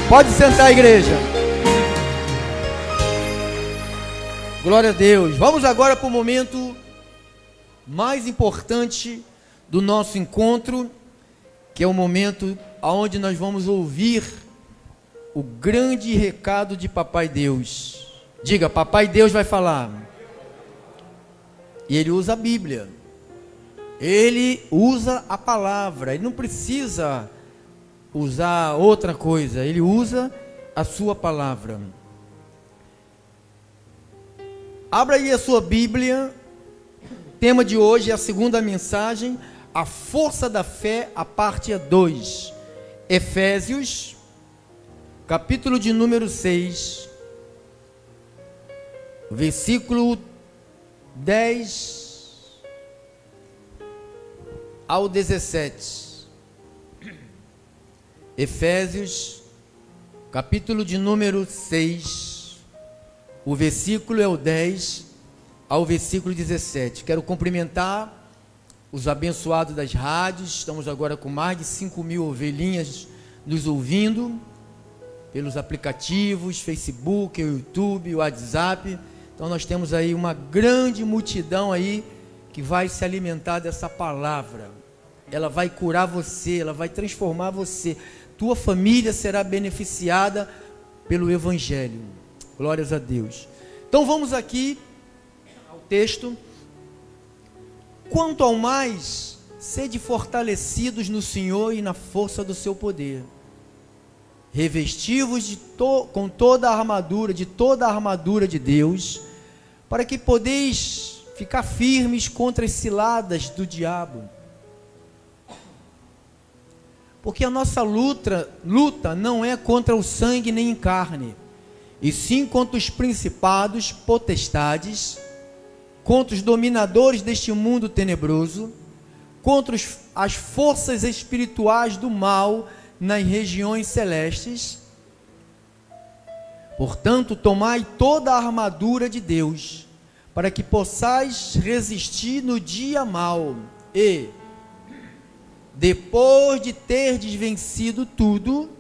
Pode sentar, igreja. Glória a Deus. Vamos agora para o momento mais importante do nosso encontro, que é o momento onde nós vamos ouvir o grande recado de Papai Deus. Diga, Papai Deus vai falar. E ele usa a Bíblia. Ele usa a palavra. Ele não precisa usar outra coisa. Ele usa a sua palavra. Abra aí a sua Bíblia. O tema de hoje é a segunda mensagem, a força da fé, a parte 2. Efésios, capítulo de número 6, versículo 10 ao 17. Efésios, capítulo de número 6, o versículo é o 10 ao versículo 17. Quero cumprimentar os abençoados das rádios. Estamos agora com mais de 5.000 ovelhinhas nos ouvindo pelos aplicativos, Facebook, YouTube, WhatsApp. Então nós temos aí uma grande multidão aí que vai se alimentar dessa palavra. Ela vai curar você, ela vai transformar você. Tua família será beneficiada pelo Evangelho. Glórias a Deus. Então vamos aqui ao texto. Quanto ao mais, sede fortalecidos no Senhor e na força do seu poder. Revesti-vos com toda a armadura, de Deus, para que podeis ficar firmes contra as ciladas do diabo. Porque a nossa luta não é contra o sangue nem em carne, e sim contra os principados, potestades, contra os dominadores deste mundo tenebroso, contra as forças espirituais do mal nas regiões celestes. Portanto, tomai toda a armadura de Deus, para que possais resistir no dia mau, e, depois de terdes vencido tudo,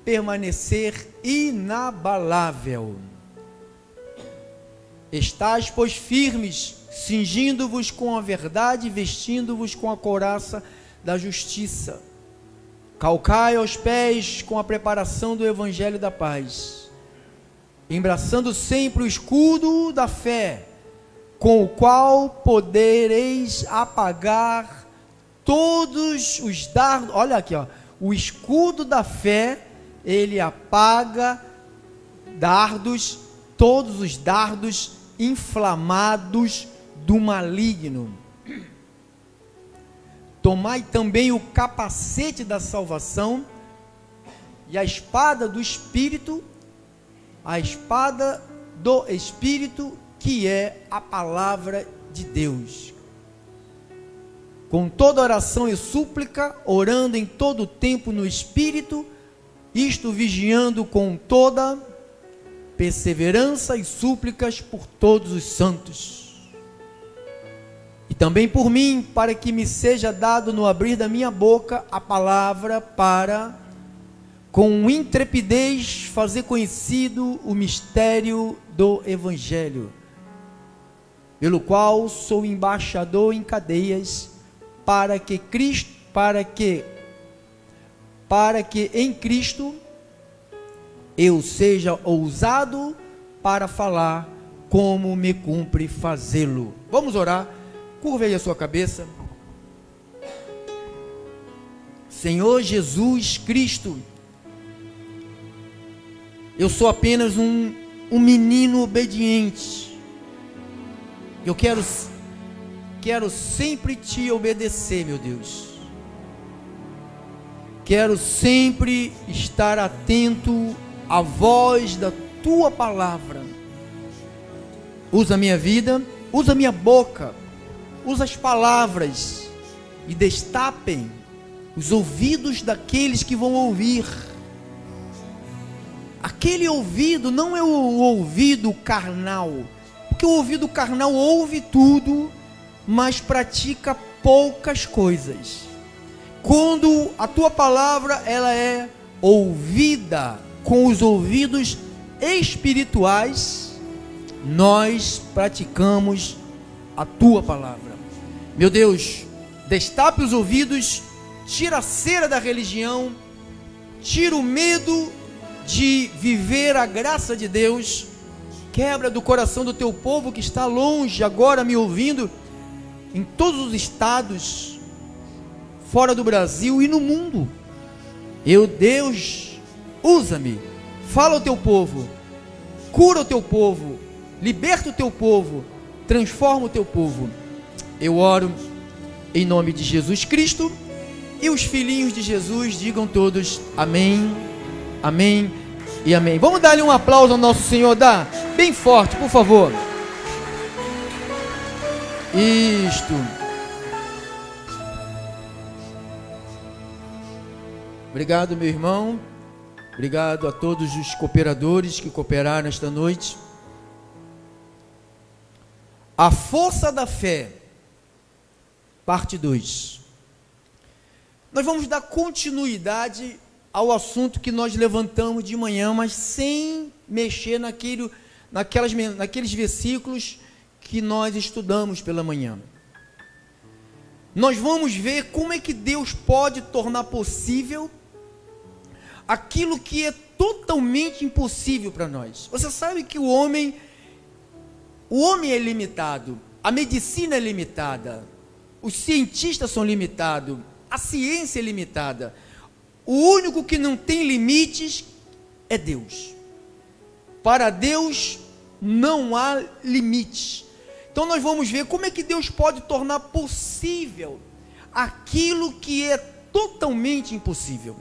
permanecer inabalável. Estais, pois, firmes, cingindo-vos com a verdade, vestindo-vos com a couraça da justiça. Calcai aos pés com a preparação do evangelho da paz, embraçando sempre o escudo da fé, com o qual podereis apagar todos os dardos. Olha aqui, ó, o escudo da fé, ele apaga dardos, todos os dardos inflamados do maligno. Tomai também o capacete da salvação e a espada do Espírito, que é a palavra de Deus. Com toda oração e súplica, orando em todo o tempo no Espírito, isto vigiando com toda perseverança e súplicas por todos os santos. E também por mim, para que me seja dado no abrir da minha boca a palavra para, com intrepidez, fazer conhecido o mistério do Evangelho, pelo qual sou embaixador em cadeias, para que em Cristo eu seja ousado para falar como me cumpre fazê-lo. Vamos orar. Curva aí a sua cabeça. Senhor Jesus Cristo, eu sou apenas um menino obediente. Eu quero sempre te obedecer, meu Deus. Quero sempre estar atento à voz da tua palavra. Usa a minha vida, usa a minha boca, usa as palavras e destapem os ouvidos daqueles que vão ouvir. Aquele ouvido não é o ouvido carnal, porque o ouvido carnal ouve tudo, mas pratica poucas coisas. Quando a tua palavra ela é ouvida com os ouvidos espirituais, nós praticamos a tua palavra. Meu Deus, destape os ouvidos, tira a cera da religião, tira o medo de viver a graça de Deus, quebra do coração do teu povo que está longe agora me ouvindo, em todos os estados, fora do Brasil e no mundo. Eu, Deus, usa-me, fala ao teu povo, cura o teu povo, liberta o teu povo, transforma o teu povo. Eu oro em nome de Jesus Cristo, e os filhinhos de Jesus digam todos amém, amém e amém. Vamos dar-lhe um aplauso ao nosso Senhor, dá bem forte, por favor. Isto. Obrigado, meu irmão. Obrigado a todos os cooperadores que cooperaram esta noite. A força da fé, parte 2. Nós vamos dar continuidade ao assunto que nós levantamos de manhã, mas sem mexer naqueles versículos que nós estudamos pela manhã. Nós vamos ver como é que Deus pode tornar possível aquilo que é totalmente impossível para nós. Você sabe que o homem é limitado, a medicina é limitada, os cientistas são limitados, a ciência é limitada. O único que não tem limites é Deus. Para Deus não há limites. Então nós vamos ver como é que Deus pode tornar possível aquilo que é totalmente impossível.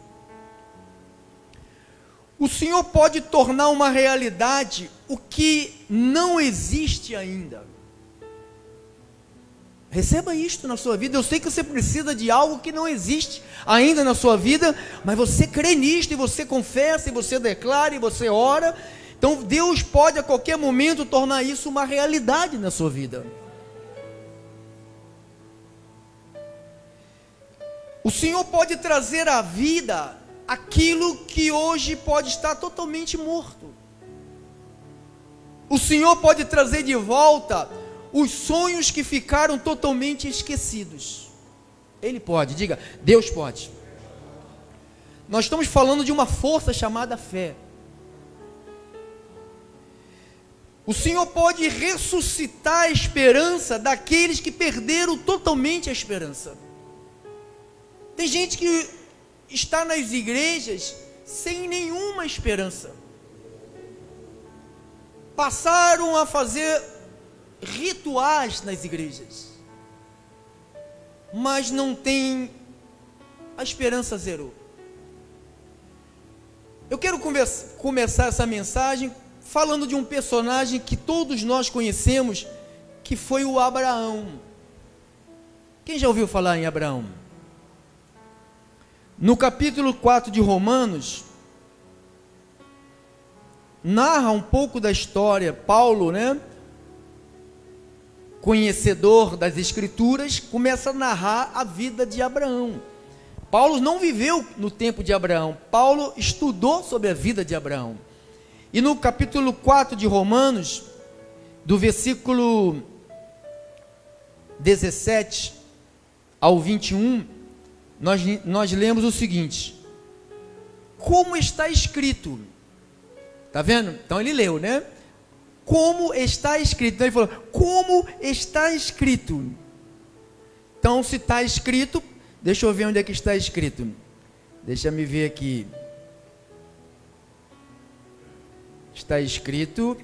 O Senhor pode tornar uma realidade o que não existe ainda. Receba isto na sua vida. Eu sei que você precisa de algo que não existe ainda na sua vida, mas você crê nisto, e você confessa, e você declara, e você ora. Então Deus pode a qualquer momento tornar isso uma realidade na sua vida. O Senhor pode trazer à vida aquilo que hoje pode estar totalmente morto. O Senhor pode trazer de volta os sonhos que ficaram totalmente esquecidos. Ele pode, diga, Deus pode. Nós estamos falando de uma força chamada fé. O Senhor pode ressuscitar a esperança daqueles que perderam totalmente a esperança. Tem gente que está nas igrejas sem nenhuma esperança. Passaram a fazer rituais nas igrejas, mas não tem, a esperança zerou. Eu quero começar essa mensagem falando de um personagem que todos nós conhecemos, que foi o Abraão. Quem já ouviu falar em Abraão? No capítulo 4 de Romanos, narra um pouco da história. Paulo, conhecedor das Escrituras, começa a narrar a vida de Abraão. Paulo não viveu no tempo de Abraão, Paulo estudou sobre a vida de Abraão. E no capítulo 4 de Romanos, do versículo 17 ao 21, nós lemos o seguinte: como está escrito. Está vendo? Então ele leu, Como está escrito. Então ele falou, como está escrito. Então se está escrito, deixa eu ver onde é que está escrito. Deixa me ver aqui. Está escrito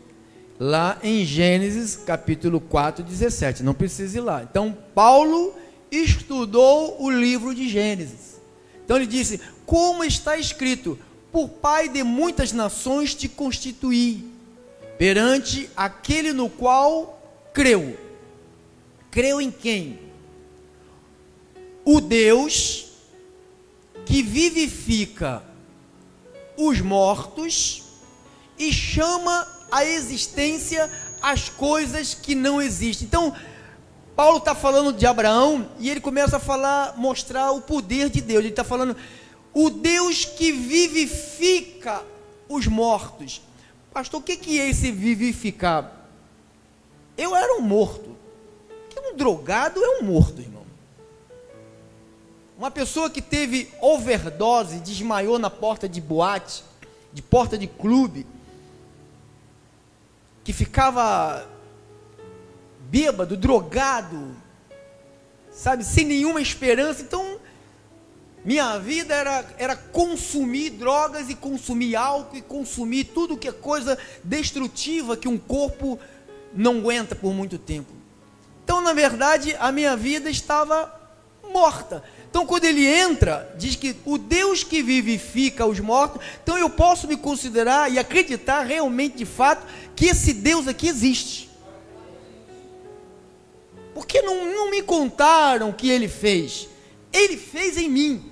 lá em Gênesis capítulo 4, 17. Não precisa ir lá. Então Paulo estudou o livro de Gênesis. Então ele disse, como está escrito, por pai de muitas nações te constituí, perante aquele no qual creu. Creu em quem? O Deus que vivifica os mortos e chama à existência as coisas que não existem. Então, Paulo está falando de Abraão e ele começa a mostrar o poder de Deus. Ele está falando, o Deus que vivifica os mortos. Pastor, o que é esse vivificar? Eu era um morto. Um drogado é um morto, irmão. Uma pessoa que teve overdose, desmaiou na porta de boate, de porta de clube, que ficava bêbado, drogado, sabe, sem nenhuma esperança. Então, minha vida era consumir drogas e consumir álcool e consumir tudo que é coisa destrutiva que um corpo não aguenta por muito tempo. Então, na verdade, a minha vida estava morta. Então, quando ele entra, diz que o Deus que vivifica os mortos, então eu posso me considerar e acreditar realmente, de fato, que esse Deus aqui existe. Porque não me contaram o que ele fez. Ele fez em mim.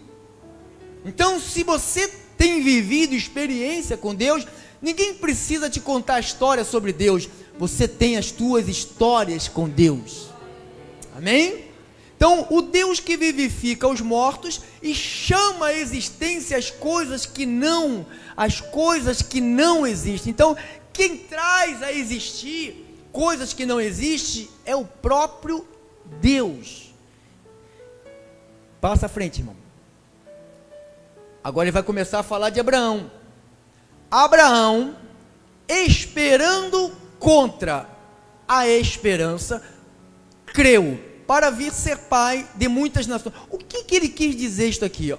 Então, se você tem vivido experiência com Deus, ninguém precisa te contar história sobre Deus. Você tem as tuas histórias com Deus. Amém? Então, o Deus que vivifica os mortos e chama à existência as coisas que não existem. Então, quem traz a existir coisas que não existem é o próprio Deus. Passa à frente, irmão. Agora ele vai começar a falar de Abraão. Abraão, esperando contra a esperança, creu para vir ser pai de muitas nações. O que ele quis dizer isto aqui? Ó?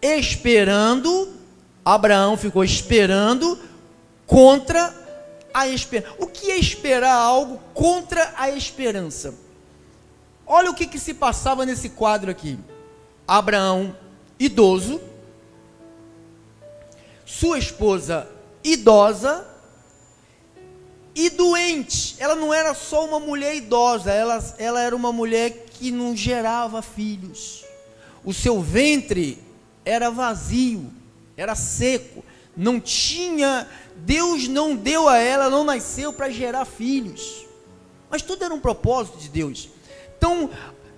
Esperando, Abraão ficou esperando contra a esperança. O que é esperar algo contra a esperança? Olha o que se passava nesse quadro aqui. Abraão, idoso, sua esposa, idosa, e doente. Ela não era só uma mulher idosa, ela era uma mulher que não gerava filhos. O seu ventre era vazio, era seco, não tinha, Deus não deu a ela, não nasceu para gerar filhos. Mas tudo era um propósito de Deus. Então,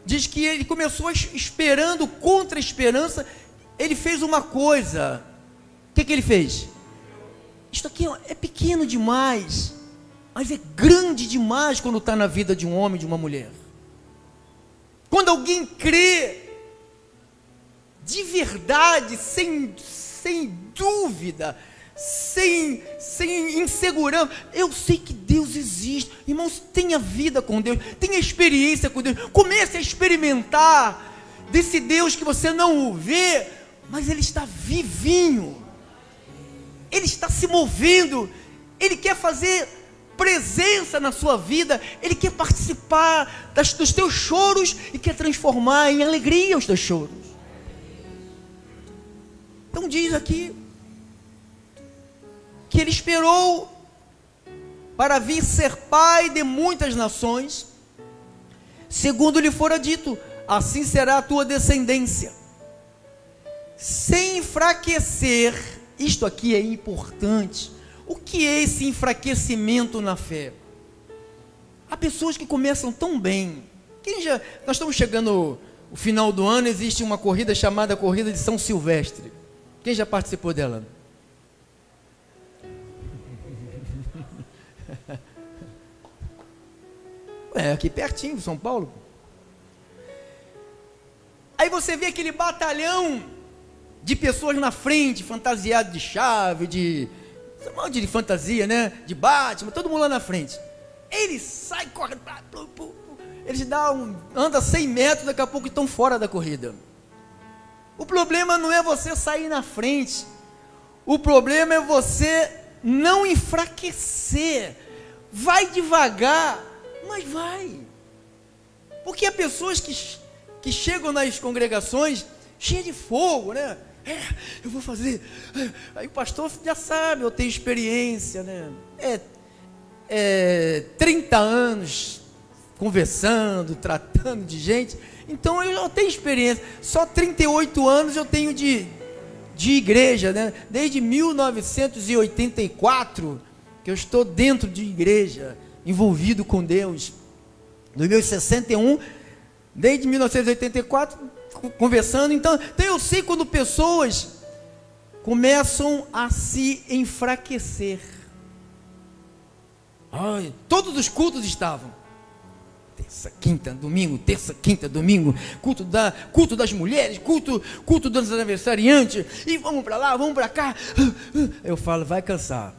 diz que ele começou esperando contra a esperança. Ele fez uma coisa. O que ele fez? Isto aqui é pequeno demais, mas é grande demais quando está na vida de um homem, de uma mulher. Quando alguém crê de verdade, sem dúvida, sem insegurança, eu sei que Deus existe. Irmãos, tenha vida com Deus, tenha experiência com Deus, comece a experimentar desse Deus que você não vê, mas Ele está vivinho, Ele está se movendo, Ele quer fazer presença na sua vida, Ele quer participar dos teus choros e quer transformar em alegria os teus choros. Então diz aqui que ele esperou para vir ser pai de muitas nações, segundo lhe fora dito, assim será a tua descendência, sem enfraquecer. Isto aqui é importante. O que é esse enfraquecimento na fé? Há pessoas que começam tão bem. Nós estamos chegando o final do ano, existe uma corrida chamada Corrida de São Silvestre. Quem já participou dela? Aqui pertinho, São Paulo. Aí você vê aquele batalhão de pessoas na frente, fantasiado de chave, de fantasia, né? De Batman, todo mundo lá na frente. Ele sai correndo, eles anda 100 metros, daqui a pouco estão fora da corrida. O problema não é você sair na frente, o problema é você não enfraquecer. Vai devagar, mas vai. Porque há pessoas que chegam nas congregações cheias de fogo, né? Eu vou fazer. Aí o pastor já sabe, eu tenho experiência, né? 30 anos conversando, tratando de gente. Então eu tenho experiência. Só 38 anos eu tenho de igreja, né? Desde 1984 que eu estou dentro de igreja, envolvido com Deus. No meu 61, desde 1984, conversando. Então eu sei quando pessoas começam a se enfraquecer. Ai, todos os cultos estavam. Terça, quinta, domingo, terça, quinta, domingo, culto das mulheres, culto dos aniversariantes, e vamos para lá, vamos para cá. Eu falo, vai cansar.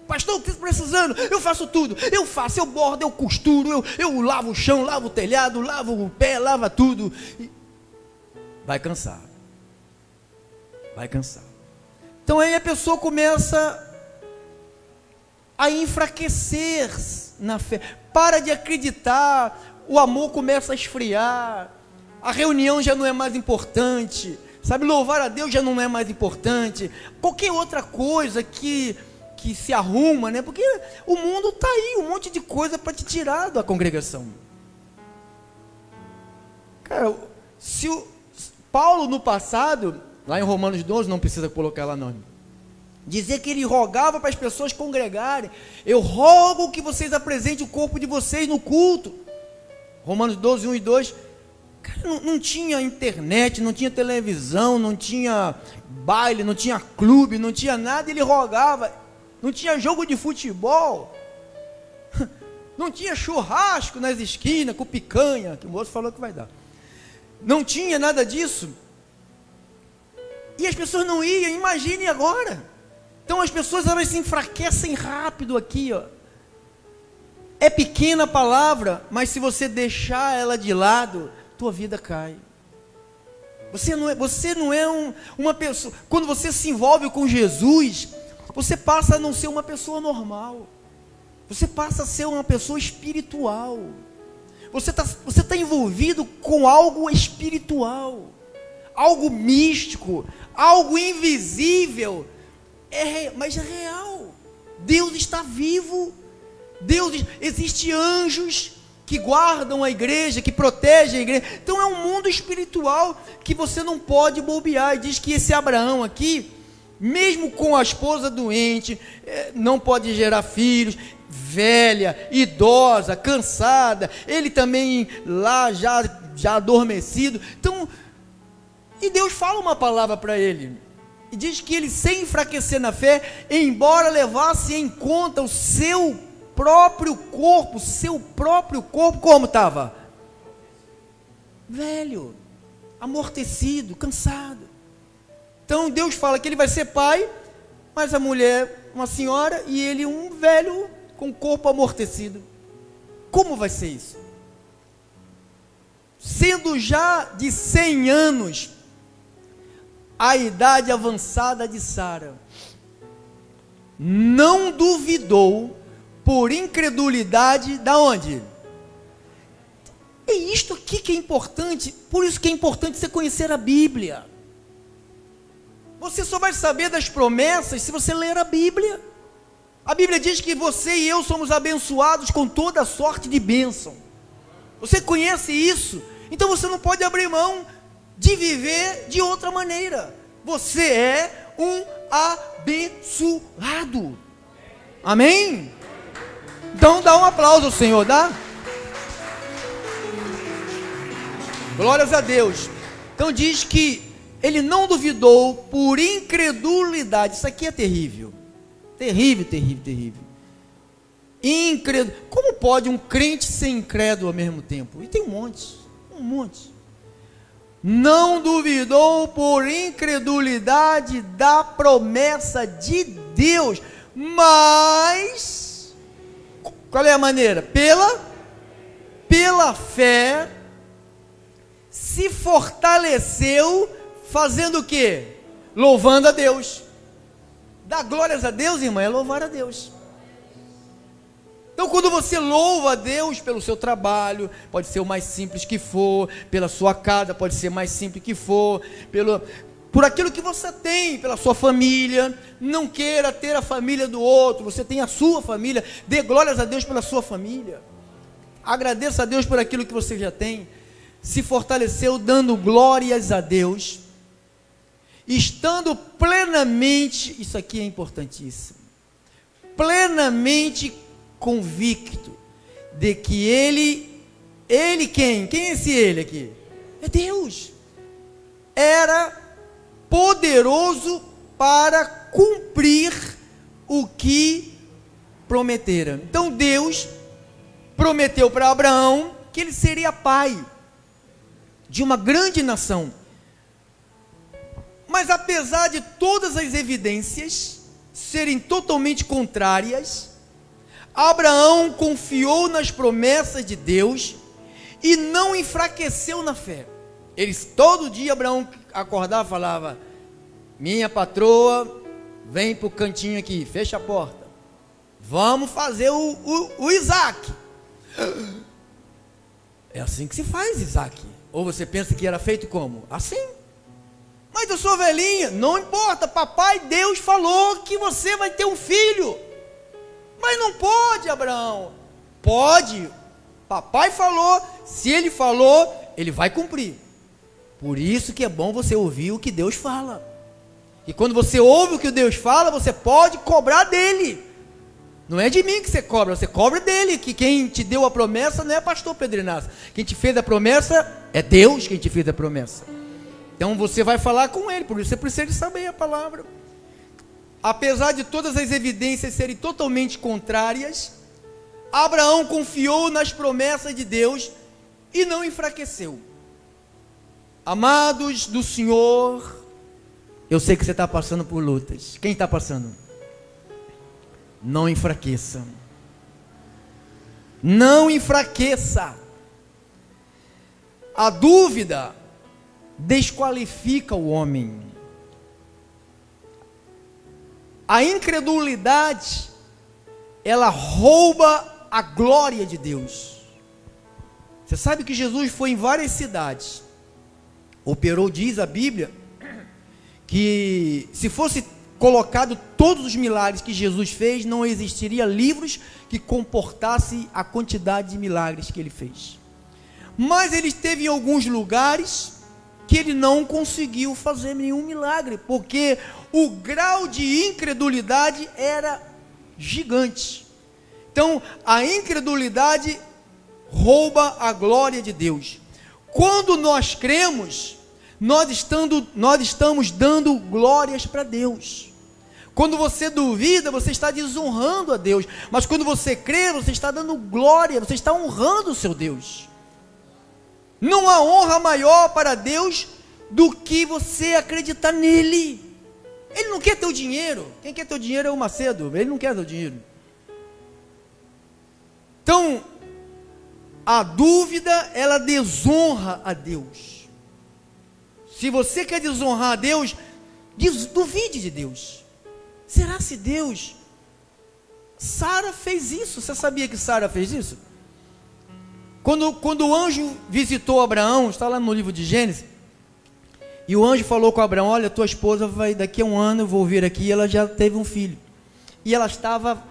Pastor, o que está precisando? Eu faço tudo, eu bordo, eu costuro, eu lavo o chão, lavo o telhado, lavo o pé, lavo tudo. Vai cansar. Vai cansar. Então aí a pessoa começa a enfraquecer na fé, para de acreditar, o amor começa a esfriar, a reunião já não é mais importante, sabe, louvar a Deus já não é mais importante, qualquer outra coisa que se arruma, né? Porque o mundo está aí, um monte de coisa para te tirar da congregação. Cara, se o Paulo no passado, lá em Romanos 12, não precisa colocar lá não, dizer que ele rogava para as pessoas congregarem. Eu rogo que vocês apresentem o corpo de vocês no culto. Romanos 12, 1 e 2. Cara, não tinha internet, não tinha televisão, não tinha baile, não tinha clube, não tinha nada. Ele rogava. Não tinha jogo de futebol. Não tinha churrasco nas esquinas com picanha, que o moço falou que vai dar. Não tinha nada disso. E as pessoas não iam, imagine agora. Então as pessoas, elas se enfraquecem rápido aqui, ó. É pequena a palavra, mas se você deixar ela de lado, tua vida cai. Você não é uma pessoa. Quando você se envolve com Jesus, você passa a não ser uma pessoa normal. Você passa a ser uma pessoa espiritual. Você tá envolvido com algo espiritual, algo místico, algo invisível. Mas é real. Deus está vivo. Existem anjos que guardam a igreja, que protegem a igreja. Então é um mundo espiritual que você não pode bobear. E diz que esse Abraão aqui, mesmo com a esposa doente, não pode gerar filhos, velha, idosa, cansada, ele também lá já adormecido. Então, e Deus fala uma palavra para ele. E diz que ele, sem enfraquecer na fé, embora levasse em conta o seu próprio corpo, como estava? Velho, amortecido, cansado. Então Deus fala que ele vai ser pai, mas a mulher, uma senhora, e ele um velho com o corpo amortecido. Como vai ser isso? Sendo já de 100 anos, a idade avançada de Sara, não duvidou por incredulidade, da onde? É isto aqui que é importante, por isso que é importante você conhecer a Bíblia. Você só vai saber das promessas se você ler a Bíblia. A Bíblia diz que você e eu somos abençoados com toda sorte de bênção. Você conhece isso? Então você não pode abrir mão de viver de outra maneira. Você é um abençoado. Amém? Então dá um aplauso ao Senhor, dá? Glórias a Deus. Então diz que ele não duvidou por incredulidade. Isso aqui é terrível. Terrível, terrível, terrível. Como pode um crente ser incrédulo ao mesmo tempo? E tem um monte. Não duvidou por incredulidade da promessa de Deus, mas qual é a maneira? Pela fé se fortaleceu, fazendo o quê? Louvando a Deus. Dar glórias a Deus, irmã, é louvar a Deus. Então quando você louva a Deus pelo seu trabalho, pode ser o mais simples que for, pela sua casa, pode ser mais simples que for, por aquilo que você tem, pela sua família. Não queira ter a família do outro, você tem a sua família, dê glórias a Deus pela sua família, agradeça a Deus por aquilo que você já tem. Se fortaleceu dando glórias a Deus, estando plenamente, isso aqui é importantíssimo, plenamente convicto de que ele quem? Quem é esse ele aqui? É Deus. Era poderoso para cumprir o que prometera. Então Deus prometeu para Abraão que ele seria pai de uma grande nação. Mas apesar de todas as evidências serem totalmente contrárias, Abraão confiou nas promessas de Deus e não enfraqueceu na fé. Todo dia Abraão acordava e falava: minha patroa, vem para o cantinho aqui, fecha a porta, vamos fazer o Isaac. É assim que se faz, Isaac. Ou você pensa que era feito como? Assim. Mas eu sou velhinha, não importa, papai Deus falou que você vai ter um filho. Mas não pode, Abraão. Pode, papai falou, se ele falou, ele vai cumprir. Por isso que é bom você ouvir o que Deus fala. E quando você ouve o que Deus fala, você pode cobrar dele. Não é de mim que você cobra dele, que quem te deu a promessa não é pastor Pedro Inácio. Quem te fez a promessa é Deus quem te fez a promessa. Então você vai falar com ele, por isso você precisa saber a palavra. Apesar de todas as evidências serem totalmente contrárias, Abraão confiou nas promessas de Deus e não enfraqueceu. Amados do Senhor, eu sei que você está passando por lutas. Quem está passando? Não enfraqueça. Não enfraqueça. A dúvida desqualifica o homem. A incredulidade, ela rouba a glória de Deus. Você sabe que Jesus foi em várias cidades, operou, diz a Bíblia, que se fosse colocado todos os milagres que Jesus fez, não existiria livros que comportassem a quantidade de milagres que ele fez. Mas ele esteve em alguns lugares que ele não conseguiu fazer nenhum milagre, porque o grau de incredulidade era gigante. Então, a incredulidade rouba a glória de Deus. Quando nós cremos, nós estamos dando glórias para Deus. Quando você duvida, você está desonrando a Deus. Mas quando você crê, você está dando glória, você está honrando o seu Deus. Não há honra maior para Deus do que você acreditar nele. Ele não quer teu dinheiro. Quem quer teu dinheiro é o Macedo. Ele não quer teu dinheiro. Então, a dúvida, ela desonra a Deus. Se você quer desonrar a Deus, duvide de Deus. Será se Deus? Sara fez isso. Você sabia que Sara fez isso? Quando o anjo visitou Abraão, está lá no livro de Gênesis, e o anjo falou com Abraão: olha, tua esposa vai, daqui a um ano eu vou vir aqui, e ela já teve um filho. E ela estava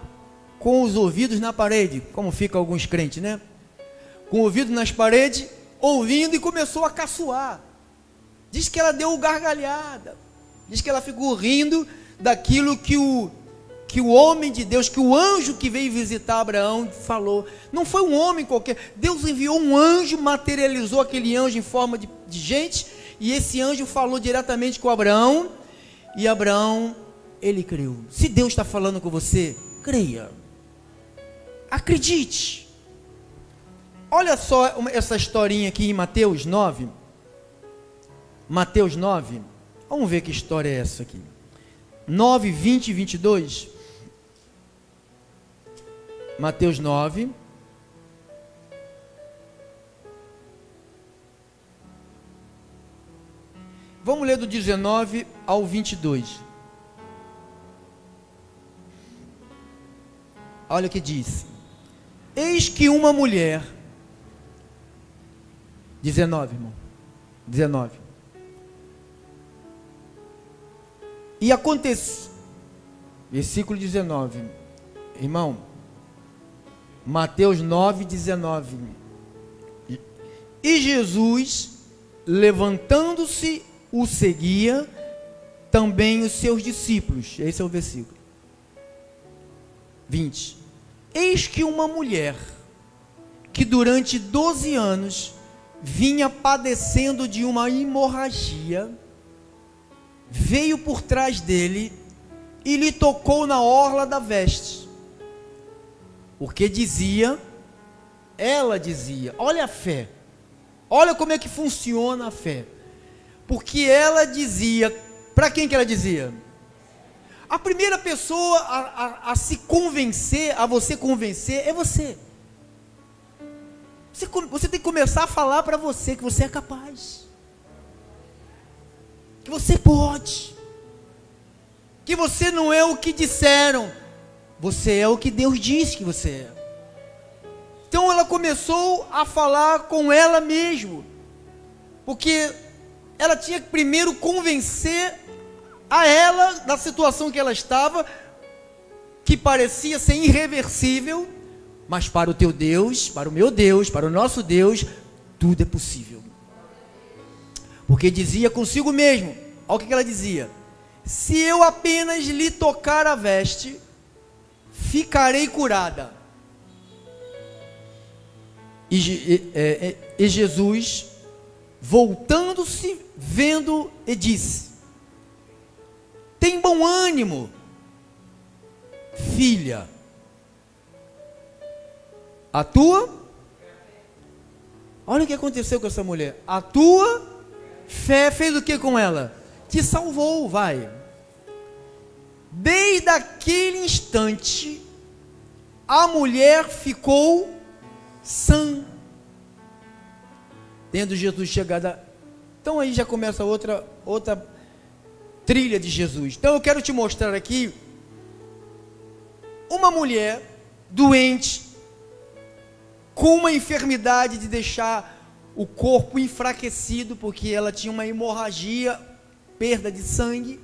com os ouvidos na parede, como fica alguns crentes, né? Com o ouvido nas paredes, ouvindo, e começou a caçoar. Diz que ela deu gargalhada, diz que ela ficou rindo daquilo que o homem de Deus, que o anjo que veio visitar Abraão falou. Não foi um homem qualquer, Deus enviou um anjo, materializou aquele anjo em forma de gente, e esse anjo falou diretamente com Abraão, e Abraão, ele creu. Se Deus está falando com você, creia, acredite. Olha só essa historinha aqui em Mateus 9, Mateus 9, vamos ver que história é essa aqui, 9, 20 e 22, Mateus 9, vamos ler do 19 ao 22, olha o que diz: eis que uma mulher, 19, irmão, 19, e aconteceu, versículo 19, irmão, Mateus 9, 19, e Jesus, levantando-se, o seguia, também os seus discípulos. Esse é o versículo 20, eis que uma mulher, que durante 12 anos vinha padecendo de uma hemorragia, veio por trás dele e lhe tocou na orla da veste, porque ela dizia, olha a fé, olha como é que funciona a fé, porque ela dizia, para quem que ela dizia? A primeira pessoa a se convencer, a você convencer, é você. Você tem que começar a falar para você que você é capaz, que você pode, que você não é o que disseram, você é o que Deus disse que você é. Então ela começou a falar com ela mesma, porque ela tinha que primeiro convencer a ela da situação que ela estava, que parecia ser irreversível, mas para o teu Deus, para o meu Deus, para o nosso Deus, tudo é possível. Porque dizia consigo mesmo, olha o que ela dizia: se eu apenas lhe tocar a veste, ficarei curada. E Jesus, voltando-se, vendo, e disse: tem bom ânimo, filha, a tua, olha o que aconteceu com essa mulher, a tua fé fez o que com ela? Te salvou, vai. Desde aquele instante, a mulher ficou sã, tendo Jesus chegado. Então aí já começa outra trilha de Jesus. Então eu quero te mostrar aqui uma mulher doente, com uma enfermidade de deixar o corpo enfraquecido, porque ela tinha uma hemorragia, perda de sangue,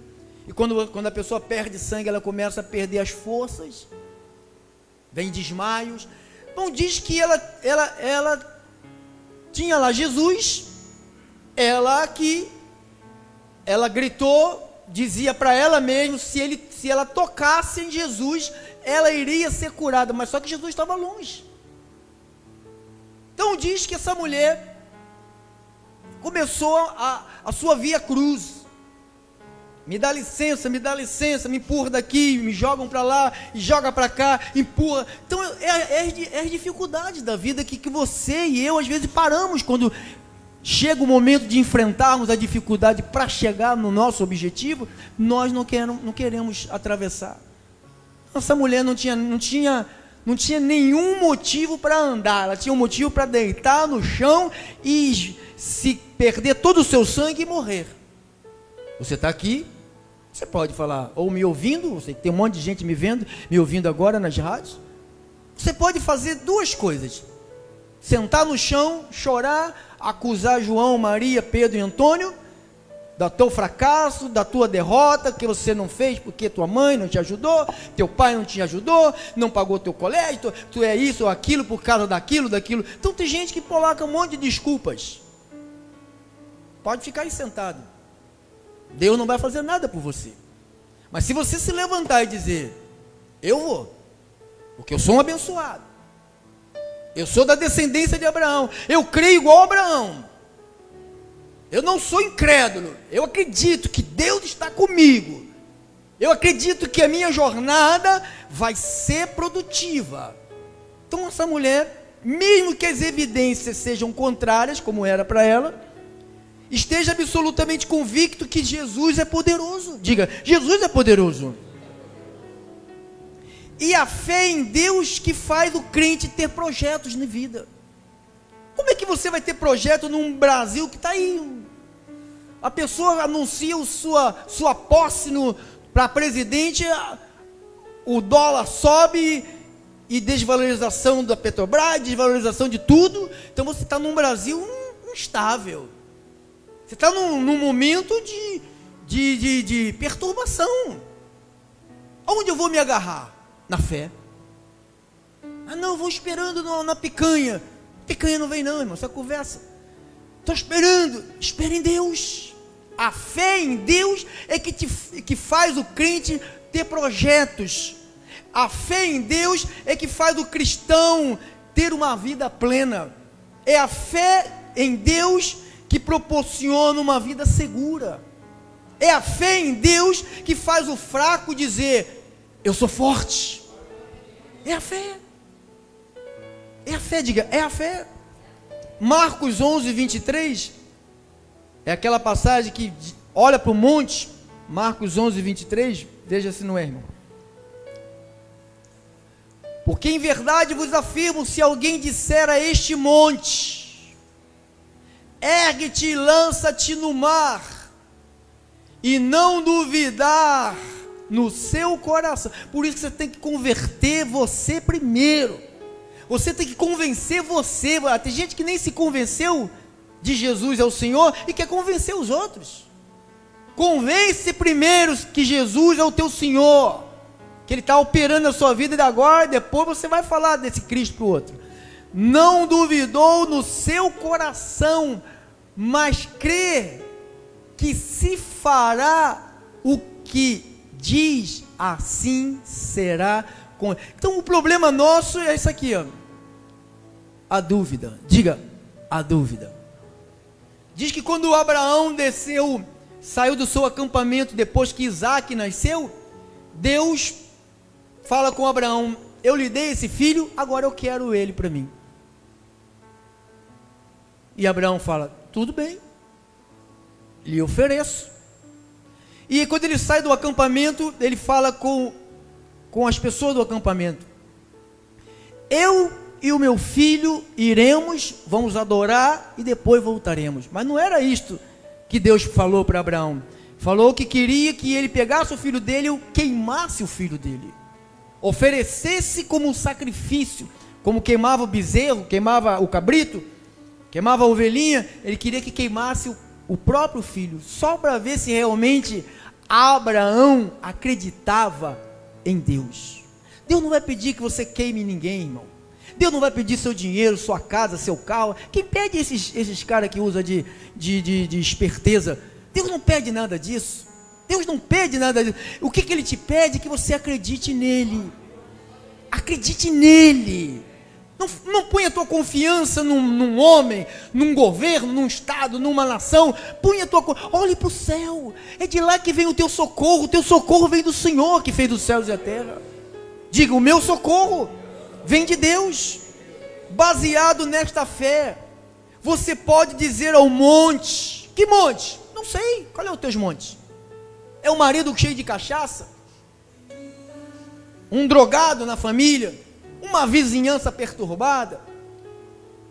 e quando a pessoa perde sangue, ela começa a perder as forças, vem desmaios. Então diz que ela tinha lá Jesus, ela gritou, dizia para ela mesma, se ela tocasse em Jesus, ela iria ser curada, mas só que Jesus estava longe. Então diz que essa mulher começou a sua via cruz. Me dá licença, me empurra daqui, me jogam para lá, e joga para cá, empurra. Então é as dificuldades da vida que você e eu às vezes paramos quando chega o momento de enfrentarmos a dificuldade para chegar no nosso objetivo, nós não queremos atravessar. Essa mulher não tinha nenhum motivo para andar, ela tinha um motivo para deitar no chão e se perder todo o seu sangue e morrer. Você está aqui, você pode falar, ou me ouvindo, eu sei que tem um monte de gente me ouvindo agora nas rádios. Você pode fazer duas coisas: sentar no chão, chorar, acusar João, Maria, Pedro e Antônio do teu fracasso, da tua derrota, que você não fez porque tua mãe não te ajudou, teu pai não te ajudou, não pagou teu colégio, tu é isso ou aquilo por causa daquilo. Então tem gente que coloca um monte de desculpas. Pode ficar aí sentado, Deus não vai fazer nada por você. Mas se você se levantar e dizer: eu vou, porque eu sou um abençoado, eu sou da descendência de Abraão, eu creio igual a Abraão, eu não sou incrédulo, eu acredito que Deus está comigo, eu acredito que a minha jornada vai ser produtiva. Então essa mulher, mesmo que as evidências sejam contrárias, como era para ela, esteja absolutamente convicto que Jesus é poderoso. Diga: Jesus é poderoso. E a fé em Deus que faz o crente ter projetos na vida. Como é que você vai ter projeto num Brasil que está aí? A pessoa anuncia sua posse para presidente, o dólar sobe, e desvalorização da Petrobras, desvalorização de tudo. Então você está num Brasil instável. Você está num momento de perturbação. Onde eu vou me agarrar? Na fé. Não, eu vou esperando na picanha. Picanha não vem não, irmão, essa conversa. Estou esperando. Espera em Deus. A fé em Deus é que faz o crente ter projetos. A fé em Deus é que faz o cristão ter uma vida plena. É a fé em Deus que proporciona uma vida segura. É a fé em Deus que faz o fraco dizer: eu sou forte. É a fé. É a fé, diga, é a fé. Marcos 11, 23, é aquela passagem que olha para o monte. Marcos 11, 23, veja se não é, irmão. Porque em verdade vos afirmo, se alguém disser a este monte: ergue-te e lança-te no mar, e não duvidar no seu coração. Por isso que você tem que converter você primeiro. Você tem que convencer você. Tem gente que nem se convenceu de Jesus é o Senhor e quer convencer os outros. Convence primeiro que Jesus é o teu Senhor, que Ele está operando na sua vida, e agora, depois você vai falar desse Cristo para o outro. Não duvidou no seu coração, mas crê que se fará o que diz, assim será. Então o problema nosso é isso aqui, ó. A dúvida. Diga, a dúvida. Diz que quando Abraão desceu, saiu do seu acampamento depois que Isaac nasceu, Deus fala com Abraão: eu lhe dei esse filho, agora eu quero ele para mim. E Abraão fala: tudo bem, lhe ofereço. E quando ele sai do acampamento, ele fala com as pessoas do acampamento: eu e o meu filho iremos, vamos adorar e depois voltaremos. Mas não era isto que Deus falou para Abraão. Falou que queria que ele pegasse o filho dele e queimasse o filho dele, oferecesse como um sacrifício, como queimava o bezerro, queimava o cabrito, queimava a ovelhinha. Ele queria que queimasse o próprio filho, só para ver se realmente Abraão acreditava em Deus. Deus não vai pedir que você queime ninguém, irmão. Deus não vai pedir seu dinheiro, sua casa, seu carro. Quem pede esses caras que usam de esperteza? Deus não pede nada disso. Deus não pede nada disso. O que Ele te pede é que você acredite nele. Acredite nele. Não ponha a tua confiança num homem, num governo, num estado, numa nação. Olhe para o céu. É de lá que vem o teu socorro. O teu socorro vem do Senhor que fez os céus e a terra. Diga: o meu socorro vem de Deus. Baseado nesta fé, você pode dizer ao monte: que monte? Não sei. Qual é o teu monte? É um marido cheio de cachaça? Um drogado na família? Uma vizinhança perturbada?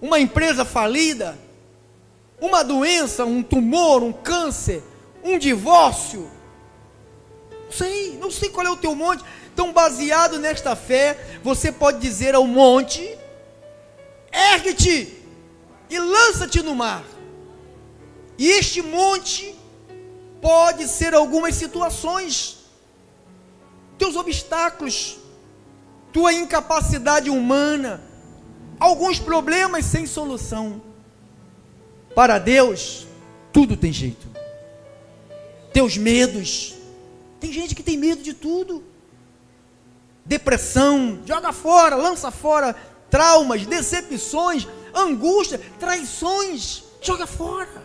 Uma empresa falida? Uma doença, um tumor, um câncer, um divórcio? Não sei qual é o teu monte. Então, baseado nesta fé, você pode dizer ao monte: ergue-te e lança-te no mar. E este monte pode ser algumas situações, teus obstáculos, tua incapacidade humana, alguns problemas sem solução. Para Deus, tudo tem jeito. Teus medos, tem gente que tem medo de tudo. Depressão, joga fora, lança fora. Traumas, decepções, angústia, traições, joga fora.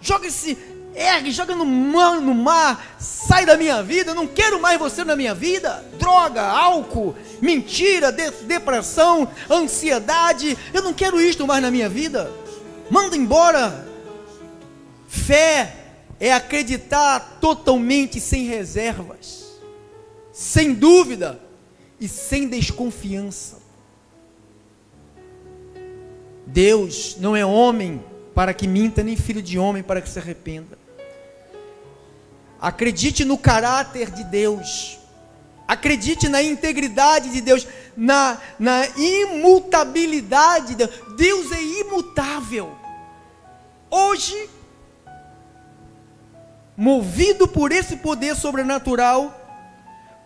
Joga no mar, sai da minha vida, eu não quero mais você na minha vida. Droga, álcool, mentira, depressão, ansiedade, eu não quero isto mais na minha vida. Manda embora. Fé é acreditar totalmente, sem reservas, sem dúvida e sem desconfiança. Deus não é homem para que minta, nem filho de homem para que se arrependa. Acredite no caráter de Deus, acredite na integridade de Deus, na imutabilidade de Deus. Deus é imutável. Hoje, movido por esse poder sobrenatural,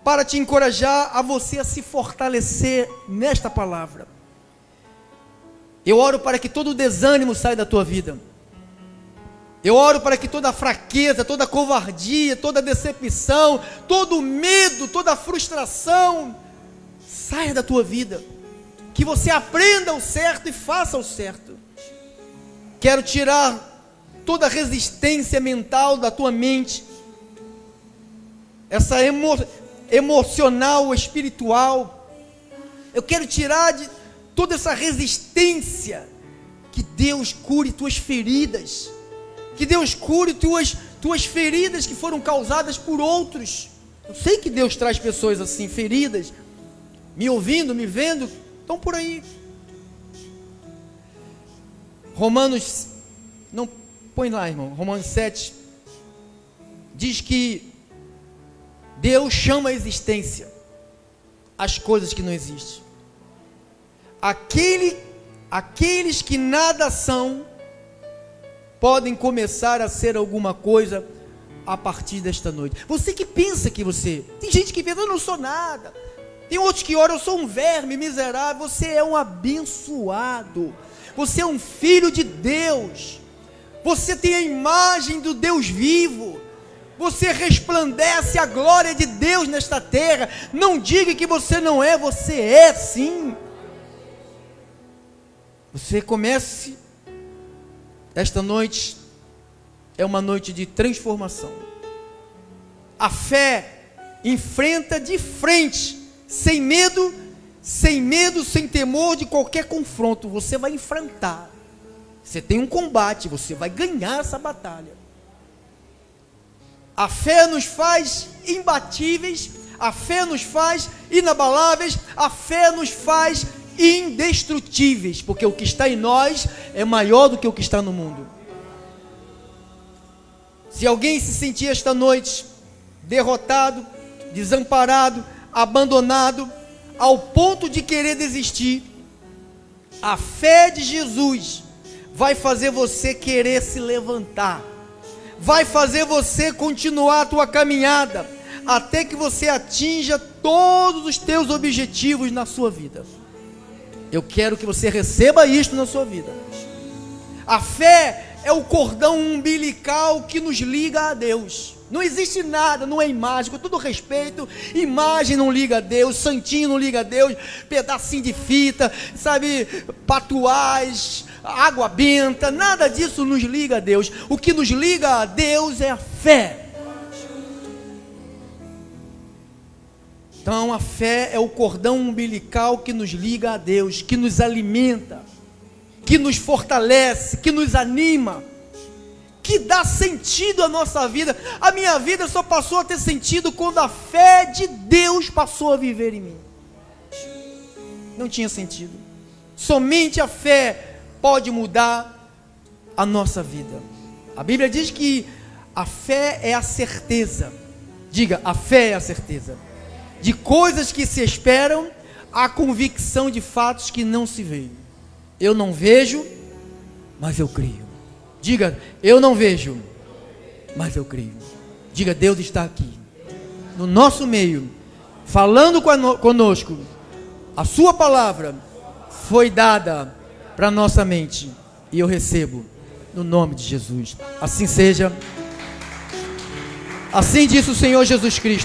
para te encorajar a você a se fortalecer nesta palavra, eu oro para que todo o desânimo saia da tua vida. Eu oro para que toda a fraqueza, toda a covardia, toda a decepção, todo o medo, toda a frustração saia da tua vida. Que você aprenda o certo e faça o certo. Quero tirar toda a resistência mental da tua mente, essa emocional, espiritual. Eu quero tirar de toda essa resistência. Que Deus cure tuas feridas. Que Deus cure tuas feridas que foram causadas por outros. Eu sei que Deus traz pessoas assim, feridas, me ouvindo, me vendo, estão por aí. Romanos, não põe lá, irmão, Romanos 7, diz que Deus chama a existência as coisas que não existem. Aqueles que nada são, podem começar a ser alguma coisa a partir desta noite. Você que pensa que você, tem gente que pensa, eu não sou nada, tem outros que oram, eu sou um verme miserável. Você é um abençoado, você é um filho de Deus, você tem a imagem do Deus vivo, você resplandece a glória de Deus nesta terra. Não diga que você não é, você é sim. Você comece, esta noite é uma noite de transformação. A fé enfrenta de frente, sem medo, sem temor de qualquer confronto. Você vai enfrentar. Você tem um combate, você vai ganhar essa batalha. A fé nos faz imbatíveis, a fé nos faz inabaláveis, a fé nos faz indestrutíveis, porque o que está em nós é maior do que o que está no mundo. Se alguém se sentir esta noite derrotado, desamparado, abandonado, ao ponto de querer desistir, a fé de Jesus vai fazer você querer se levantar, vai fazer você continuar a tua caminhada, até que você atinja todos os teus objetivos na sua vida. Eu quero que você receba isto na sua vida. A fé é o cordão umbilical que nos liga a Deus. Não existe nada, não é imagem, com todo respeito, imagem não liga a Deus, santinho não liga a Deus, pedacinho de fita, sabe, patuás, água benta, nada disso nos liga a Deus. O que nos liga a Deus é a fé. Então a fé é o cordão umbilical que nos liga a Deus, que nos alimenta, que nos fortalece, que nos anima, que dá sentido à nossa vida. A minha vida só passou a ter sentido quando a fé de Deus passou a viver em mim. Não tinha sentido. Somente a fé pode mudar a nossa vida. A Bíblia diz que a fé é a certeza. Diga, a fé é a certeza de coisas que se esperam, a convicção de fatos que não se veem. Eu não vejo, mas eu creio. Diga, eu não vejo, mas eu creio. Diga, Deus está aqui, no nosso meio, falando conosco. A sua palavra foi dada para a nossa mente, e eu recebo, no nome de Jesus. Assim seja. Assim disse o Senhor Jesus Cristo.